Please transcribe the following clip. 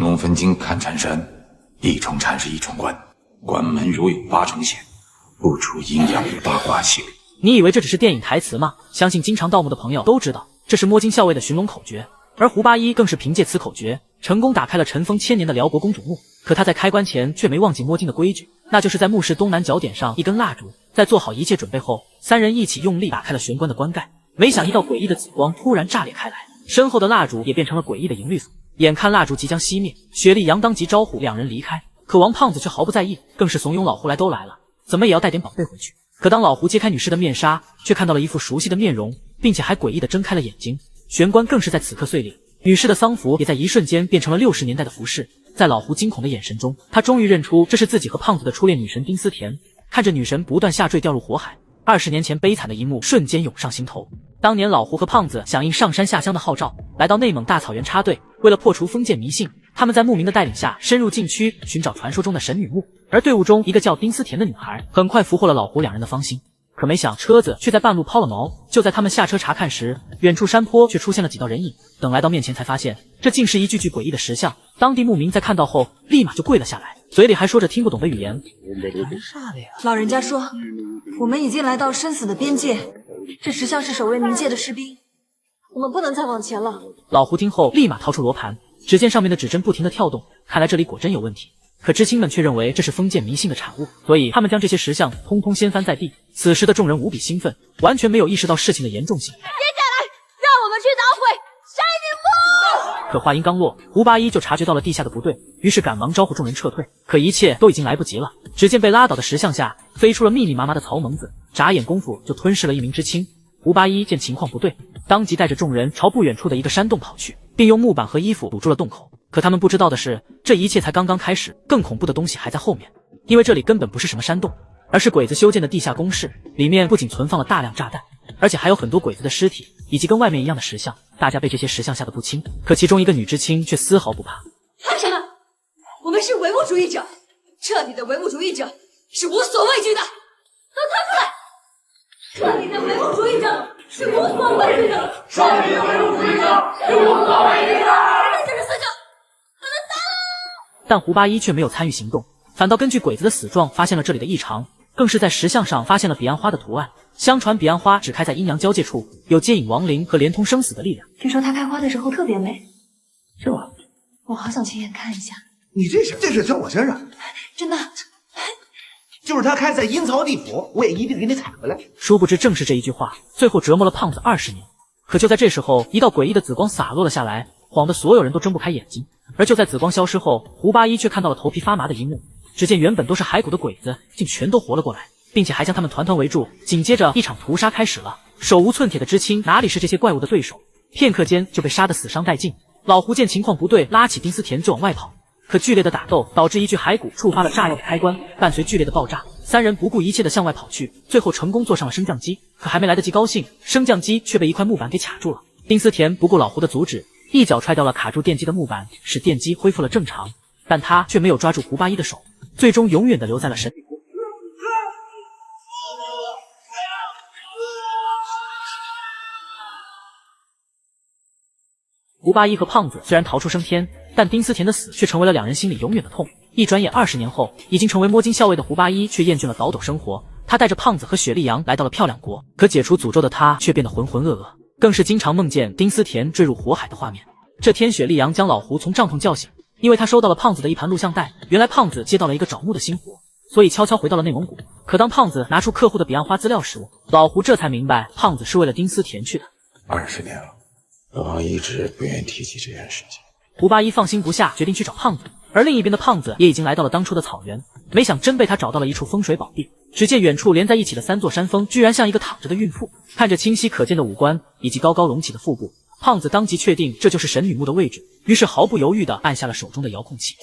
龙分金看缠山，一重缠是一重关，关门如有8重险，不出阴阳八卦系。你以为这只是电影台词吗？相信经常盗墓的朋友都知道，这是摸金校尉的寻龙口诀。而胡八一更是凭借此口诀，成功打开了尘封1000年的辽国公主墓。可他在开棺前却没忘记摸金的规矩，那就是在墓室东南角点上一根蜡烛。在做好一切准备后，3人一起用力打开了玄关的棺盖。没想一道诡异的紫光突然炸裂开来，身后的蜡烛也变成了诡异的银绿色。眼看蜡烛即将熄灭，雪莉杨当即招呼两人离开，可王胖子却毫不在意，更是怂恿老胡来都来了，怎么也要带点宝贝回去。可当老胡揭开女尸的面纱，却看到了一副熟悉的面容，并且还诡异地睁开了眼睛。玄关更是在此刻碎裂，女尸的丧服也在一瞬间变成了60年代的服饰。在老胡惊恐的眼神中，他终于认出这是自己和胖子的初恋女神丁思甜。看着女神不断下坠掉入火海，20年前悲惨的一幕瞬间涌上心头。当年老胡和胖子响应上山下乡的号召，来到内蒙大草原插队，为了破除封建迷信，他们在牧民的带领下深入禁区寻找传说中的神女墓。而队伍中一个叫丁思甜的女孩很快俘获了老胡两人的芳心。可没想车子却在半路抛了锚，就在他们下车查看时，远处山坡却出现了几道人影。等来到面前才发现，这竟是一具具诡异的石像。当地牧民在看到后立马就跪了下来，嘴里还说着听不懂的语言。老人家说，我们已经来到生死的边界，这石像是守卫冥界的士兵，我们不能再往前了。老胡听后立马掏出罗盘，只见上面的指针不停地跳动，看来这里果真有问题。可知青们却认为这是封建迷信的产物，所以他们将这些石像通通掀翻在地。此时的众人无比兴奋，完全没有意识到事情的严重性。接下来让我们去捣毁山女墓。可话音刚落，胡八一就察觉到了地下的不对，于是赶忙招呼众人撤退。可一切都已经来不及了，只见被拉倒的石像下飞出了密密麻麻的草蒙子，眨眼功夫就吞噬了一名知青。胡八一见情况不对，当即带着众人朝不远处的一个山洞跑去，并用木板和衣服堵住了洞口。可他们不知道的是，这一切才刚刚开始，更恐怖的东西还在后面。因为这里根本不是什么山洞，而是鬼子修建的地下工事，里面不仅存放了大量炸弹，而且还有很多鬼子的尸体，以及跟外面一样的石像。大家被这些石像吓得不轻，可其中一个女知青却丝毫不怕。怕什么？我们是唯物主义者，彻底的唯物主义者是无所畏惧的。都站出来！彻底的唯物主义者是无所畏惧的。彻底的唯物主义者是无所畏惧的。但胡八一却没有参与行动，反倒根据鬼子的死状发现了这里的异常，更是在石像上发现了彼岸花的图案。相传彼岸花只开在阴阳交界处，有接引亡灵和连通生死的力量。听说它开花的时候特别美，是吗？我好想亲眼看一下。你这是挑我身上？真的？就是它开在阴曹地府，我也一定给你采回来。殊不知正是这一句话，最后折磨了胖子20年。可就在这时候，一道诡异的紫光洒落了下来，晃得所有人都睁不开眼睛。而就在紫光消失后，胡八一却看到了头皮发麻的一幕。只见原本都是骸骨的鬼子竟全都活了过来，并且还将他们团团围住。紧接着一场屠杀开始了，手无寸铁的知青哪里是这些怪物的对手，片刻间就被杀得死伤殆尽。老胡见情况不对，拉起丁思甜就往外跑。可剧烈的打斗导致一具骸骨触发了炸药的开关，伴随剧烈的爆炸，3人不顾一切地向外跑去，最后成功坐上了升降机。可还没来得及高兴，升降机却被一块木板给卡住了。丁思甜不顾老胡的阻止，一脚踹掉了卡住电机的木板，使电机恢复了正常。但他却没有抓住胡八一的手，最终永远地留在了神里。胡八一和胖子虽然逃出升天，但丁思甜的死却成为了两人心里永远的痛。一转眼20年后，已经成为摸金校尉的胡八一却厌倦了倒斗生活，他带着胖子和雪莉杨来到了漂亮国。可解除诅咒的他却变得浑浑噩噩，更是经常梦见丁思甜坠入火海的画面。这天，雪莉杨将老胡从帐篷叫醒，因为他收到了胖子的一盘录像带。原来胖子接到了一个找墓的新活，所以悄悄回到了内蒙古。可当胖子拿出客户的彼岸花资料时，老胡这才明白胖子是为了丁思甜去的。20年了，老王一直不愿意提起这件事情。胡八一放心不下，决定去找胖子。而另一边的胖子也已经来到了当初的草原，没想真被他找到了一处风水宝地。只见远处连在一起的3座山峰，居然像一个躺着的孕妇。看着清晰可见的五官以及高高隆起的腹部，胖子当即确定这就是神女墓的位置，于是毫不犹豫地按下了手中的遥控器。